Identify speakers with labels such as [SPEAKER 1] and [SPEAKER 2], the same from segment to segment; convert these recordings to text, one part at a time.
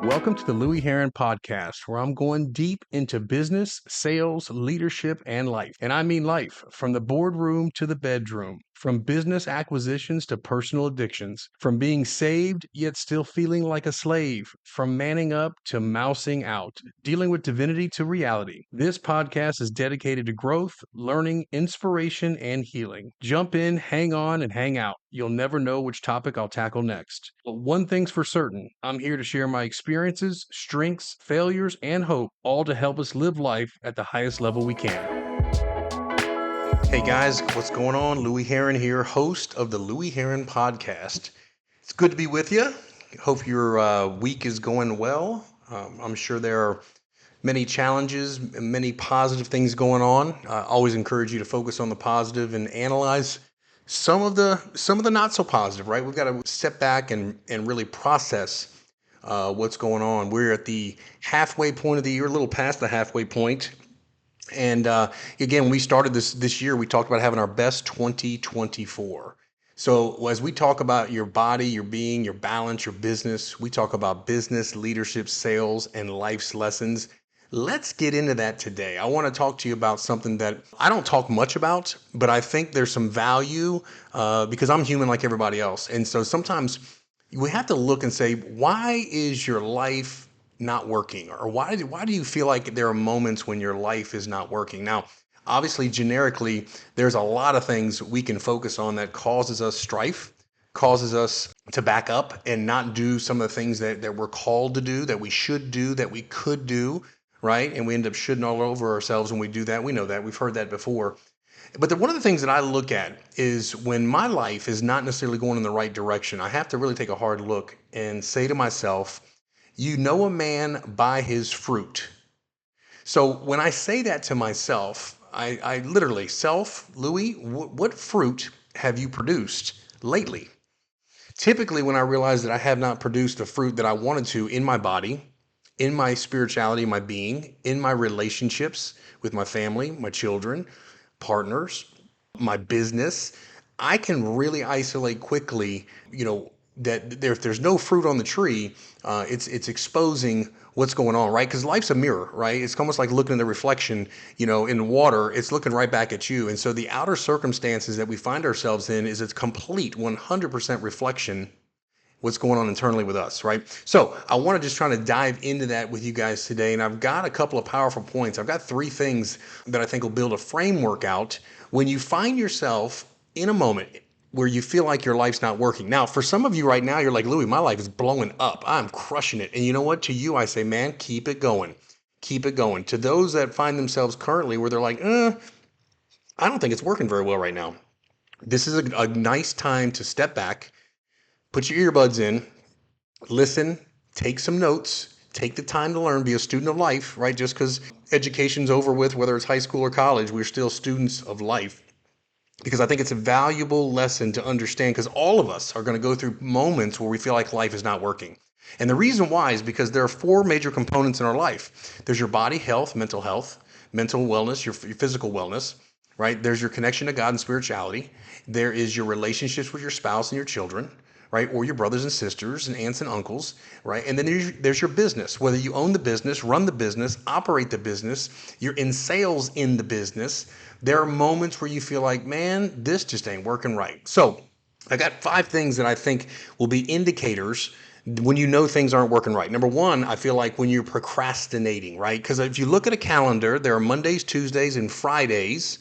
[SPEAKER 1] Welcome to the Louie Herron Podcast, where I'm going deep into business, sales, leadership, and life. And I mean life, from the boardroom to the bedroom, from business acquisitions to personal addictions, from being saved yet still feeling like a slave, from manning up to mousing out, dealing with divinity to reality. This podcast is dedicated to growth, learning, inspiration, and healing. Jump in, hang on, and hang out. You'll never know which topic I'll tackle next. But one thing's for certain, I'm here to share my experiences, strengths, failures, and hope, all to help us live life at the highest level we can. Hey guys, what's going on? Louie Herron here, host of the Louie Herron Podcast. It's good to be with you. Hope your week is going well. I'm sure there are many challenges, many positive things going on. I always encourage you to focus on the positive and analyze some of the not so positive, right? We've got to step back and really process what's going on. We're at the halfway point of the year, a little past the halfway point. And again, when we started this year, we talked about having our best 2024. So as we talk about your body, your being, your balance, your business, we talk about business, leadership, sales, and life's lessons. Let's get into that today. I want to talk to you about something that I don't talk much about, but I think there's some value because I'm human like everybody else. And so sometimes we have to look and say, why is your life not working? Or why do you feel like there are moments when your life is not working? Now, obviously, generically, there's a lot of things we can focus on that causes us strife, causes us to back up and not do some of the things that we're called to do, that we should do, that we could do, right? And we end up shitting all over ourselves when we do that. We know that. We've heard that before. But one of the things that I look at is when my life is not necessarily going in the right direction, I have to really take a hard look and say to myself, you know a man by his fruit. So when I say that to myself, I literally, Louie, what fruit have you produced lately? Typically, when I realize that I have not produced the fruit that I wanted to in my body, in my spirituality, my being, in my relationships with my family, my children, partners, my business, I can really isolate quickly, that if there's no fruit on the tree, it's exposing what's going on, right? Because life's a mirror, right? It's almost like looking at the reflection, in water. It's looking right back at you. And so the outer circumstances that we find ourselves in is a complete 100% reflection what's going on internally with us, right? So I want to just try to dive into that with you guys today. And I've got a couple of powerful points. I've got 3 things that I think will build a framework out when you find yourself in a moment where you feel like your life's not working. Now, for some of you right now, you're like, Louie, my life is blowing up. I'm crushing it. And you know what? To you, I say, man, keep it going. Keep it going. To those that find themselves currently where they're like, I don't think it's working very well right now. This is a nice time to step back, put your earbuds in, listen, take some notes, take the time to learn, be a student of life, right? Just because education's over with, whether it's high school or college, we're still students of life. Because I think it's a valuable lesson to understand, because all of us are going to go through moments where we feel like life is not working. And the reason why is because there are 4 major components in our life. There's your body health, mental wellness, your physical wellness, right? There's your connection to God and spirituality. There is your relationships with your spouse and your children, right? Or your brothers and sisters and aunts and uncles, right? And then there's your business, whether you own the business, run the business, operate the business, you're in sales in the business. There are moments where you feel like, man, this just ain't working right. So I got 5 things that I think will be indicators when you know things aren't working right. Number 1, I feel like when you're procrastinating, right? Because if you look at a calendar, there are Mondays, Tuesdays, and Fridays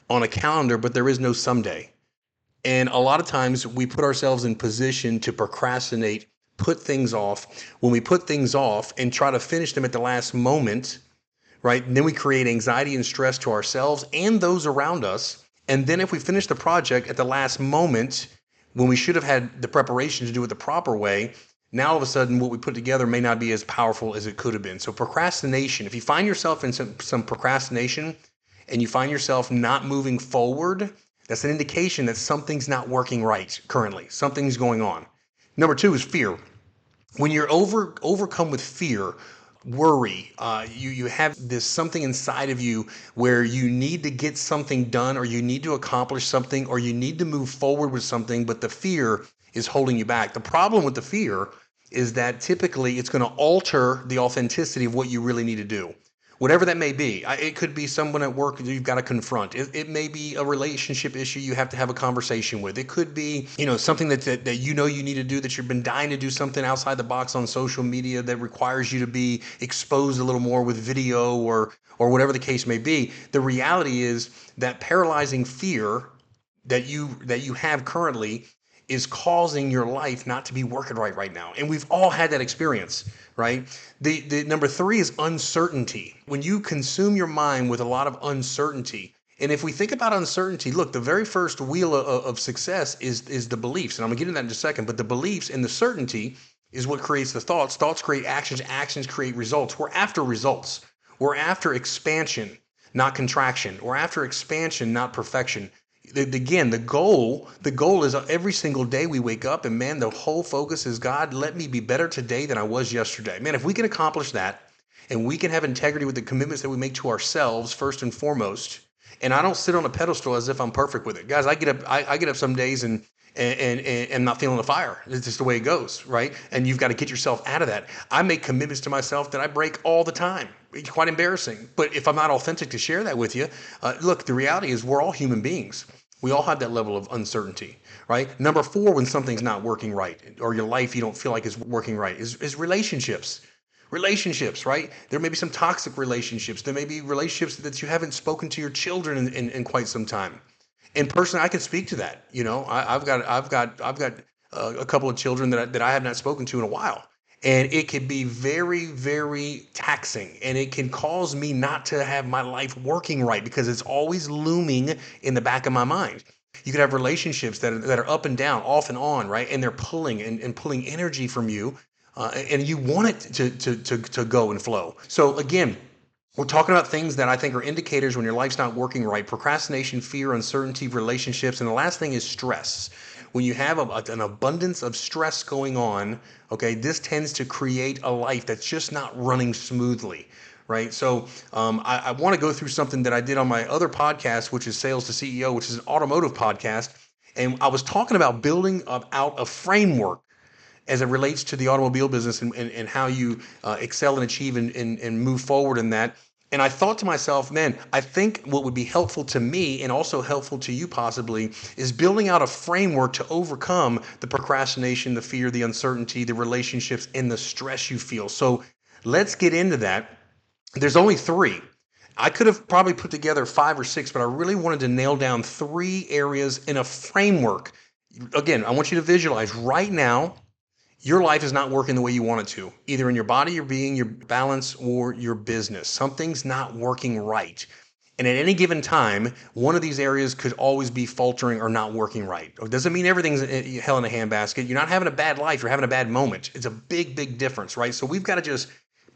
[SPEAKER 1] on a calendar, but there is no someday. And a lot of times we put ourselves in position to procrastinate, put things off. When we put things off and try to finish them at the last moment, right? And then we create anxiety and stress to ourselves and those around us. And then if we finish the project at the last moment, when we should have had the preparation to do it the proper way, now all of a sudden what we put together may not be as powerful as it could have been. So procrastination, if you find yourself in some procrastination and you find yourself not moving forward, that's an indication that something's not working right currently. Something's going on. Number 2 is fear. When you're overcome with fear, worry, you have this something inside of you where you need to get something done, or you need to accomplish something, or you need to move forward with something, but the fear is holding you back. The problem with the fear is that typically it's going to alter the authenticity of what you really need to do. Whatever that may be. It could be someone at work that you've got to confront. It may be a relationship issue you have to have a conversation with. It could be, something that you know you need to do, that you've been dying to do something outside the box on social media that requires you to be exposed a little more with video or whatever the case may be. The reality is that paralyzing fear that you have currently is causing your life not to be working right now. And we've all had that experience, right? The number 3 is uncertainty. When you consume your mind with a lot of uncertainty, and if we think about uncertainty, look, the very first wheel of success is the beliefs. And I'm gonna get into that in a second, but the beliefs and the certainty is what creates the thoughts. Thoughts create actions, actions create results. We're after results. We're after expansion, not contraction. We're after expansion, not perfection. Again, the goal is every single day we wake up and man, the whole focus is, God, let me be better today than I was yesterday. Man, if we can accomplish that and we can have integrity with the commitments that we make to ourselves first and foremost, and I don't sit on a pedestal as if I'm perfect with it. Guys, I get up some days and not feeling the fire. It's just the way it goes, right? And you've got to get yourself out of that. I make commitments to myself that I break all the time. It's quite embarrassing. But if I'm not authentic to share that with you, look, the reality is we're all human beings. We all have that level of uncertainty, right? Number 4, when something's not working right, or your life you don't feel like is working right, is relationships. Relationships, right? There may be some toxic relationships. There may be relationships that you haven't spoken to your children in quite some time. And personally, I can speak to that. I've got a couple of children that I have not spoken to in a while. And it can be very, very taxing, and it can cause me not to have my life working right because it's always looming in the back of my mind. You could have relationships that are up and down, off and on, right? And they're pulling and pulling energy from you, and you want it to go and flow. So again, we're talking about things that I think are indicators when your life's not working right: procrastination, fear, uncertainty, relationships, and the last thing is stress. When you have an abundance of stress going on, okay, this tends to create a life that's just not running smoothly, right? So I want to go through something that I did on my other podcast, which is Sales to CEO, which is an automotive podcast. And I was talking about building out a framework as it relates to the automobile business and how you excel and achieve and move forward in that. And I thought to myself, man, I think what would be helpful to me and also helpful to you possibly is building out a framework to overcome the procrastination, the fear, the uncertainty, the relationships, and the stress you feel. So let's get into that. There's only 3. I could have probably put together 5 or 6, but I really wanted to nail down 3 areas in a framework. Again, I want you to visualize right now, your life is not working the way you want it to, either in your body, your being, your balance, or your business. Something's not working right. And at any given time, one of these areas could always be faltering or not working right. It doesn't mean everything's hell in a handbasket. You're not having a bad life. You're having a bad moment. It's a big, big difference, right? So we've got to just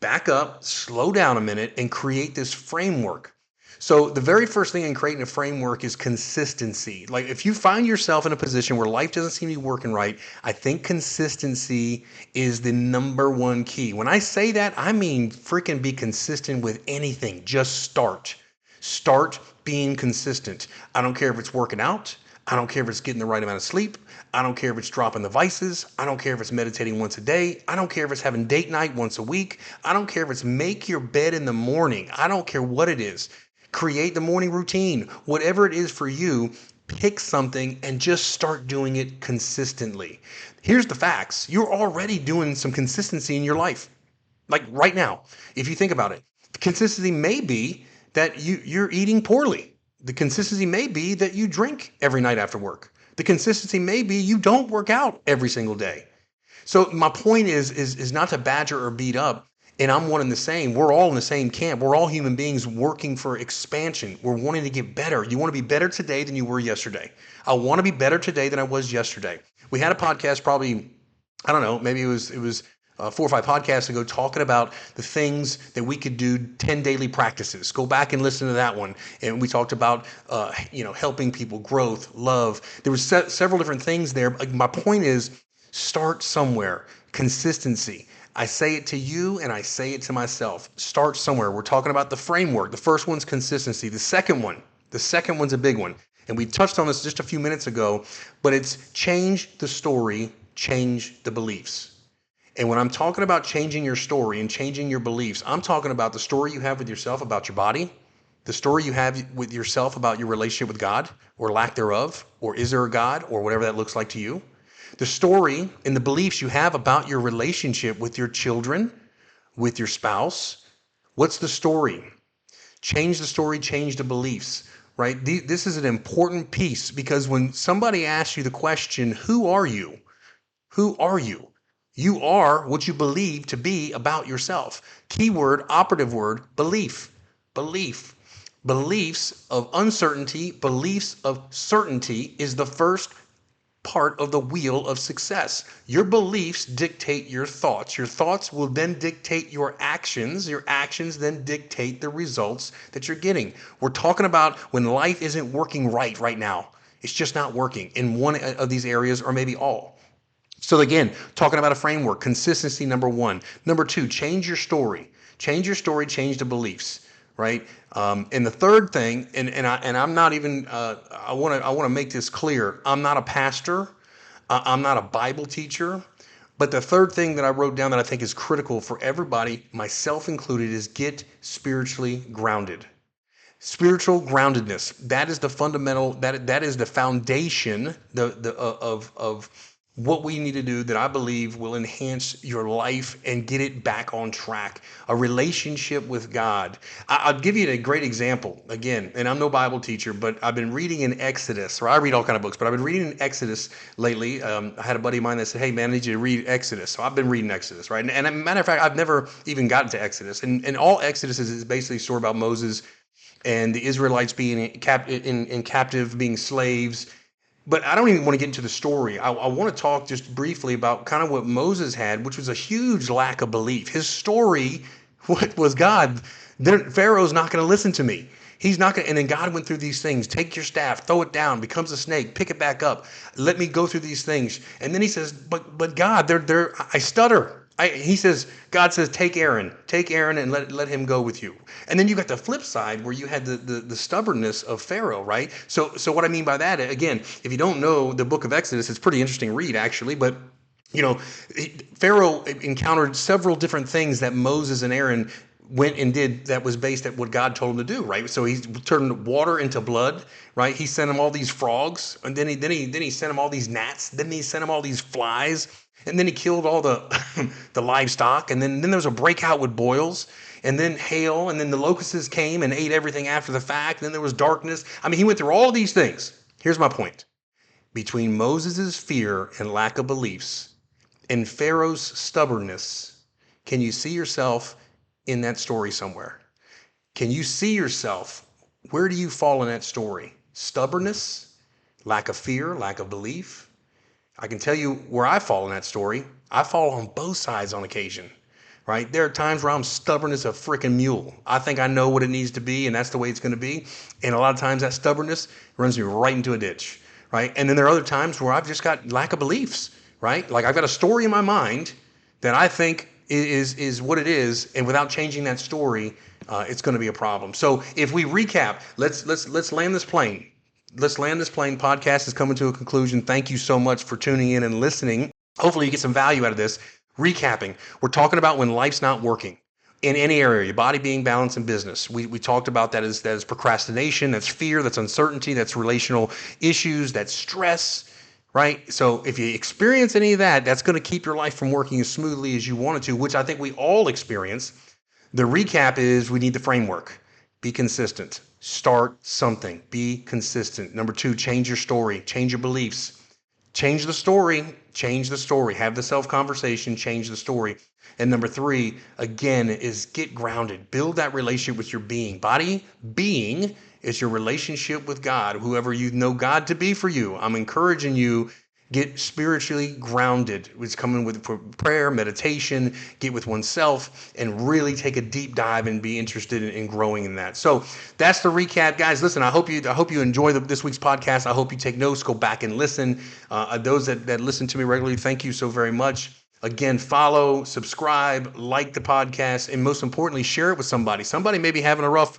[SPEAKER 1] back up, slow down a minute, and create this framework. So the very first thing in creating a framework is consistency. Like if you find yourself in a position where life doesn't seem to be working right, I think consistency is the number 1 key. When I say that, I mean freaking be consistent with anything. Just start. Start being consistent. I don't care if it's working out. I don't care if it's getting the right amount of sleep. I don't care if it's dropping the vices. I don't care if it's meditating once a day. I don't care if it's having date night once a week. I don't care if it's make your bed in the morning. I don't care what it is. Create the morning routine. Whatever it is for you, pick something and just start doing it consistently. Here's the facts. You're already doing some consistency in your life. Like right now, if you think about it, the consistency may be that you're eating poorly. The consistency may be that you drink every night after work. The consistency may be you don't work out every single day. So my point is not to badger or beat up. And I'm one and the same. We're all in the same camp. We're all human beings working for expansion. We're wanting to get better. You want to be better today than you were yesterday. I want to be better today than I was yesterday. We had a podcast probably, I don't know, maybe it was 4 or 5 podcasts ago talking about the things that we could do, 10 daily practices. Go back and listen to that one. And we talked about, helping people, growth, love. There was several different things there. My point is start somewhere. Consistency. I say it to you and I say it to myself. Start somewhere. We're talking about the framework. The first one's consistency. The second one's a big one. And we touched on this just a few minutes ago, but it's change the story, change the beliefs. And when I'm talking about changing your story and changing your beliefs, I'm talking about the story you have with yourself about your body, the story you have with yourself about your relationship with God or lack thereof, or is there a God, or whatever that looks like to you. The story and the beliefs you have about your relationship with your children, with your spouse. What's the story? Change the story, change the beliefs, right? This is an important piece, because when somebody asks you the question, who are you? Who are you? You are what you believe to be about yourself. Keyword, operative word, belief. Belief. Beliefs of uncertainty, beliefs of certainty is the first part of the wheel of success. Your beliefs dictate your thoughts. Your thoughts will then dictate your actions. Your actions then dictate the results that you're getting. We're talking about when life isn't working right now. It's just not working in one of these areas, or maybe all. So again, talking about a framework, consistency, number one. Number two, change your story. Change your story, change the beliefs, right? And the third thing, and I'm not even, I want to make this clear. I'm not a pastor. I'm not a Bible teacher. But the third thing that I wrote down that I think is critical for everybody, myself included, is get spiritually grounded. Spiritual groundedness. That is the fundamental. That is the foundation. Of what we need to do, that I believe will enhance your life and get it back on track. A relationship with God. I'll give you a great example again, and I'm no Bible teacher, but I've been reading in Exodus, or I read all kind of books, but I've been reading in Exodus lately. I had a buddy of mine that said, hey man, I need you to read Exodus. So I've been reading Exodus, right? And as a matter of fact, I've never even gotten to Exodus. And all Exodus is basically a story about Moses and the Israelites being in captive, being slaves. But I don't even want to get into the story. I want to talk just briefly about kind of what Moses had, which was a huge lack of belief. His story, what was God? Pharaoh's not going to listen to me. He's not going to. And then God went through these things. Take your staff, throw it down, becomes a snake, pick it back up. Let me go through these things. And then he says, but God, I stutter. God says, take Aaron and let him go with you. And then you got the flip side where you had the stubbornness of Pharaoh, right? So what I mean by that, again, if you don't know the book of Exodus, it's a pretty interesting read actually, but Pharaoh encountered several different things that Moses and Aaron went and did that was based at what God told him to do, right? So he turned water into blood, right? He sent him all these frogs, and then he sent him all these gnats, then he sent him all these flies, and then he killed all the the livestock, and then there was a breakout with boils, and then hail, and then the locusts came and ate everything after the fact, and then there was darkness. I mean, he went through all these things. Here's my point. Between Moses' fear and lack of beliefs and Pharaoh's stubbornness, can you see yourself in that story somewhere? Can you see yourself? Where do you fall in that story? Stubbornness, lack of fear, lack of belief. I can tell you where I fall in that story. I fall on both sides on occasion, right? There are times where I'm stubborn as a freaking mule. I think I know what it needs to be, and that's the way it's going to be. And a lot of times that stubbornness runs me right into a ditch, right? And then there are other times where I've just got lack of beliefs, right? Like I've got a story in my mind that I think is what it is, and without changing that story, it's going to be a problem. So if we recap, let's land this plane. Let's land this plane. Podcast is coming to a conclusion. Thank you so much for tuning in and listening. Hopefully you get some value out of this. Recapping, we're talking about when life's not working in any area, your body being balanced in business. We talked about that as procrastination, that's fear, that's uncertainty, that's relational issues, that's stress, right? So if you experience any of that, that's going to keep your life from working as smoothly as you want it to, which I think we all experience. The recap is we need the framework. Be consistent. Start something. Be consistent. Number two, change your story. Change your beliefs. Change the story. Change the story. Have the self-conversation. Change the story. And number three, again, is get grounded. Build that relationship with your being. Being is your relationship with God, whoever you know God to be for you. I'm encouraging you, get spiritually grounded. It's coming with prayer, meditation, get with oneself, and really take a deep dive and be interested in growing in that. So that's the recap, guys. Listen, I hope you enjoy this week's podcast. I hope you take notes, go back and listen. Those that listen to me regularly, thank you so very much. Again, follow, subscribe, like the podcast, and most importantly, share it with somebody. Somebody may be having a rough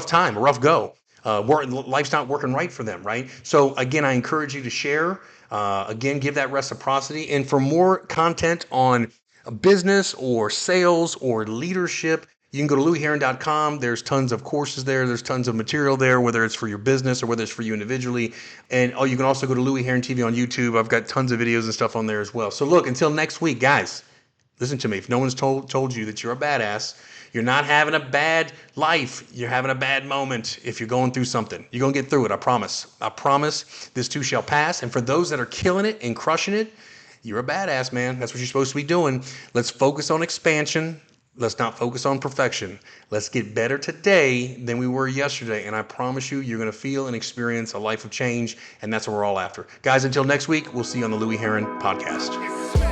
[SPEAKER 1] time, a rough go. Life's not working right for them, right? So again, I encourage you to share. Again, give that reciprocity. And for more content on business or sales or leadership, you can go to louieherron.com. There's tons of courses there. There's tons of material there, whether it's for your business or whether it's for you individually. And you can also go to Louie Herron TV on YouTube. I've got tons of videos and stuff on there as well. So look, until next week, guys, listen to me. If no one's told you that you're a badass, you're not having a bad life. You're having a bad moment. If you're going through something, you're going to get through it. I promise. I promise this too shall pass. And for those that are killing it and crushing it, you're a badass, man. That's what you're supposed to be doing. Let's focus on expansion. Let's not focus on perfection. Let's get better today than we were yesterday. And I promise you, you're going to feel and experience a life of change. And that's what we're all after. Guys, until next week, we'll see you on the Louie Herron Podcast.